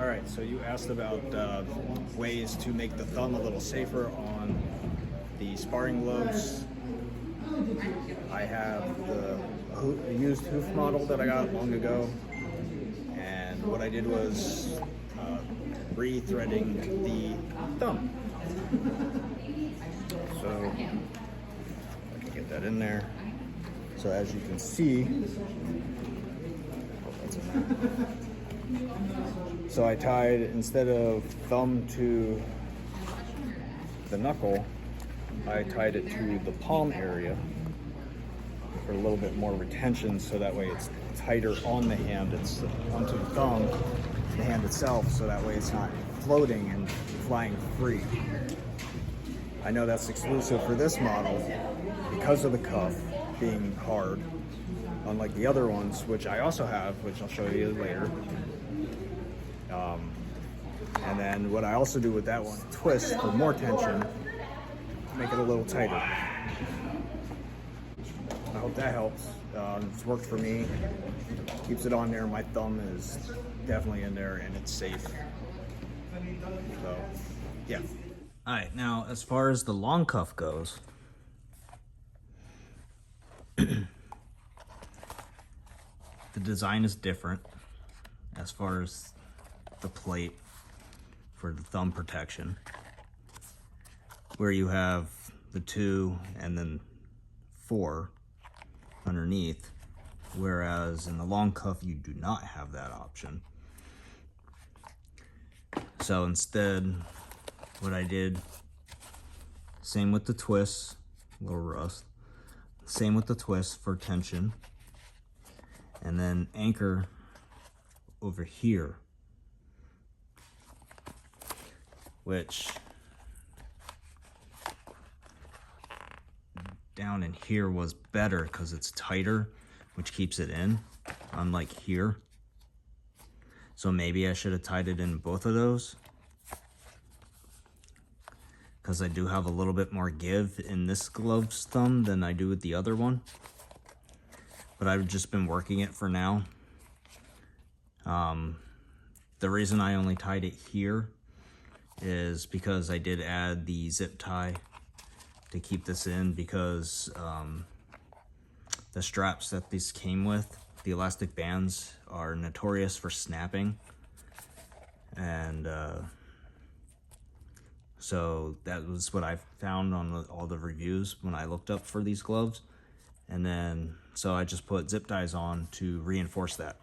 All right, so you asked about ways to make the thumb a little safer on the sparring gloves. I have the used hoof model that I got long ago, and what I did was re-threading the thumb. So I can get that in there. So as you can see, that's in there. So I tied, instead of thumb to the knuckle, I tied it to the palm area for a little bit more retention, so that way it's tighter on the hand, it's onto the thumb, the hand itself, so that way it's not floating and flying free. I know that's exclusive for this model because of the cuff being hard, unlike the other ones, which I also have, which I'll show you later. And then what I also do with that one, twist for more tension, make it a little tighter. I hope that helps. It's worked for me. Keeps it on there. My thumb is definitely in there and it's safe. So, yeah. All right, now as far as the long cuff goes, the design is different as far as the plate for the thumb protection, where you have the 2 and then 4 underneath, whereas in the long cuff you do not have that option. So instead, what I did, same with the twists, a little rust, same with the twist for tension, and then anchor over here, which down in here was better because it's tighter, which keeps it in, unlike here. So maybe I should have tied it in both of those, because I do have a little bit more give in this glove's thumb than I do with the other one. But I've just been working it for now. The reason I only tied it here is because I did add the zip tie to keep this in, because the straps that these came with, the elastic bands, are notorious for snapping. And so that was what I found on all the reviews when I looked up for these gloves. And then, so I just put zip ties on to reinforce that.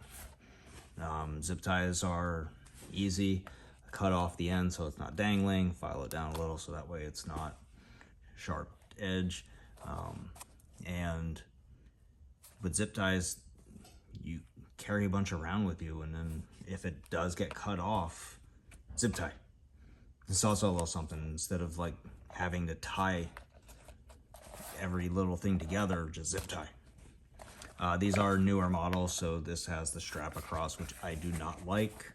Zip ties are easy. Cut off the end so it's not dangling, file it down a little so that way it's not sharp edge. And with zip ties, you carry a bunch around with you, and then if it does get cut off, zip tie. It's also a little something, instead of like having to tie every little thing together, just zip tie. These are newer models, so this has the strap across, which I do not like.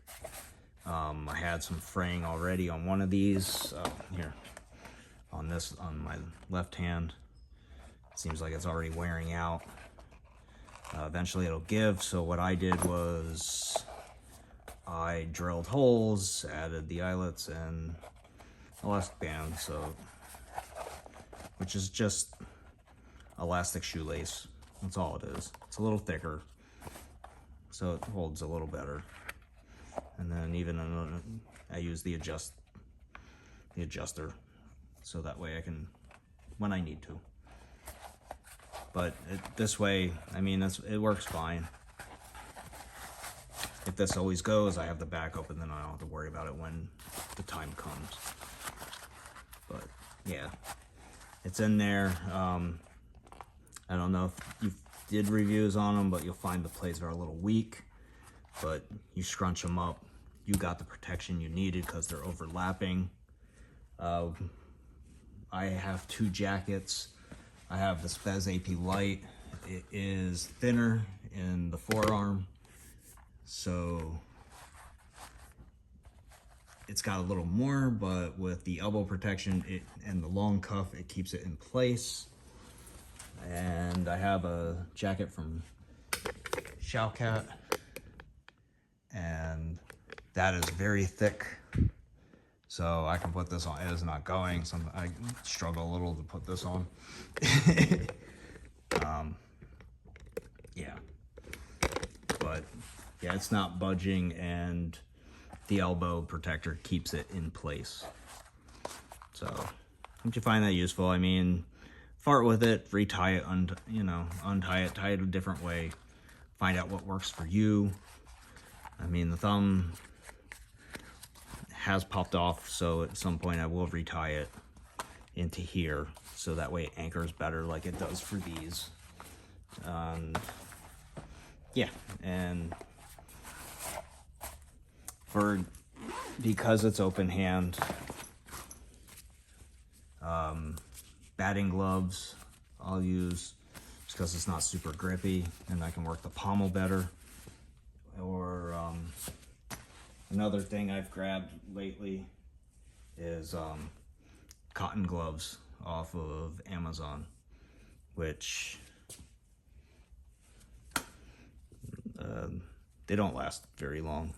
I had some fraying already on one of these, here, on my left hand. It seems like it's already wearing out. Eventually it'll give, so what I did was I drilled holes, added the eyelets and elastic band, so, which is just elastic shoelace. That's all it is. It's a little thicker, so it holds a little better. And then even I use the adjuster, so that way I can, when I need to. But this way, I mean, it works fine. If this always goes, I have the backup, and then I don't have to worry about it when the time comes. But yeah, it's in there. I don't know if you did reviews on them, but you'll find the plates are a little weak. But you scrunch them up, you got the protection you needed because they're overlapping. I have 2 jackets. I have the Spez AP Light. It is thinner in the forearm, so it's got a little more, but with the elbow protection and the long cuff, it keeps it in place. And I have a jacket from Showcat, and that is very thick. So I can put this on. It is not going. So I struggle a little to put this on. Yeah. But yeah, it's not budging, and the elbow protector keeps it in place. So don't you find that useful? I mean, fart with it, retie it, untie it, tie it a different way. Find out what works for you. I mean, the thumb has popped off, so at some point I will retie it into here, so that way it anchors better like it does for these. Yeah, and because it's open hand, batting gloves I'll use just because it's not super grippy and I can work the pommel better. Or another thing I've grabbed lately is cotton gloves off of Amazon, which they don't last very long.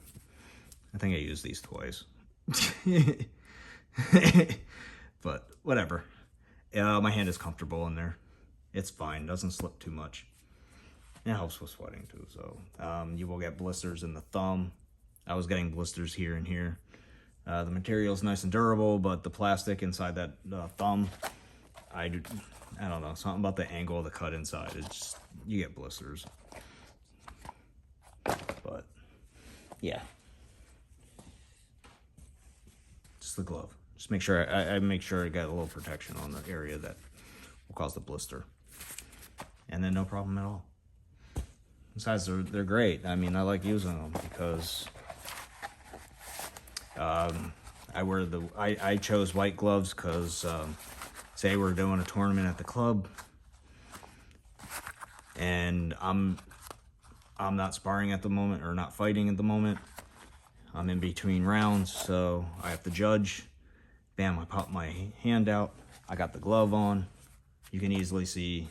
I think I used these twice. But whatever. My hand is comfortable in there. It's fine, doesn't slip too much. It helps with sweating too, so you will get blisters in the thumb. I was getting blisters here and here. The material's nice and durable, but the plastic inside that thumb, I don't know, something about the angle of the cut inside, it's just, you get blisters. But yeah, just the glove. Just make sure I make sure I got a little protection on the area that will cause the blister, and then no problem at all. Besides, they're great. I mean, I like using them because I chose white gloves because say we're doing a tournament at the club and I'm not sparring at the moment, or not fighting at the moment. I'm in between rounds, so I have to judge. Bam, I pop my hand out. I got the glove on. You can easily see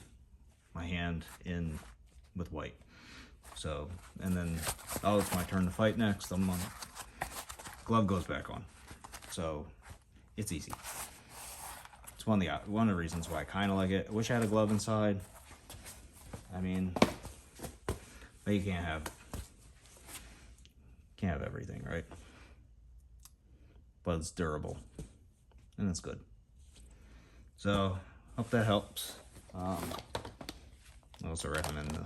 my hand in with white. So, and then, oh, it's my turn to fight next. I'm on. Glove goes back on. So, it's easy. It's one of the reasons why I kind of like it. I wish I had a glove inside. I mean, but you can't have everything, right? But it's durable, and it's good. So, hope that helps. I also recommend the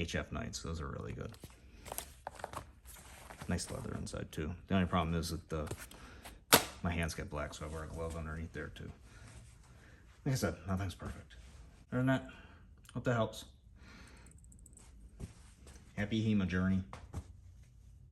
HF Knights. Those are really good. Nice leather inside too. The only problem is that my hands get black, so I wear a glove underneath there too. Like I said, nothing's perfect. Other than that, hope that helps. Happy HEMA journey.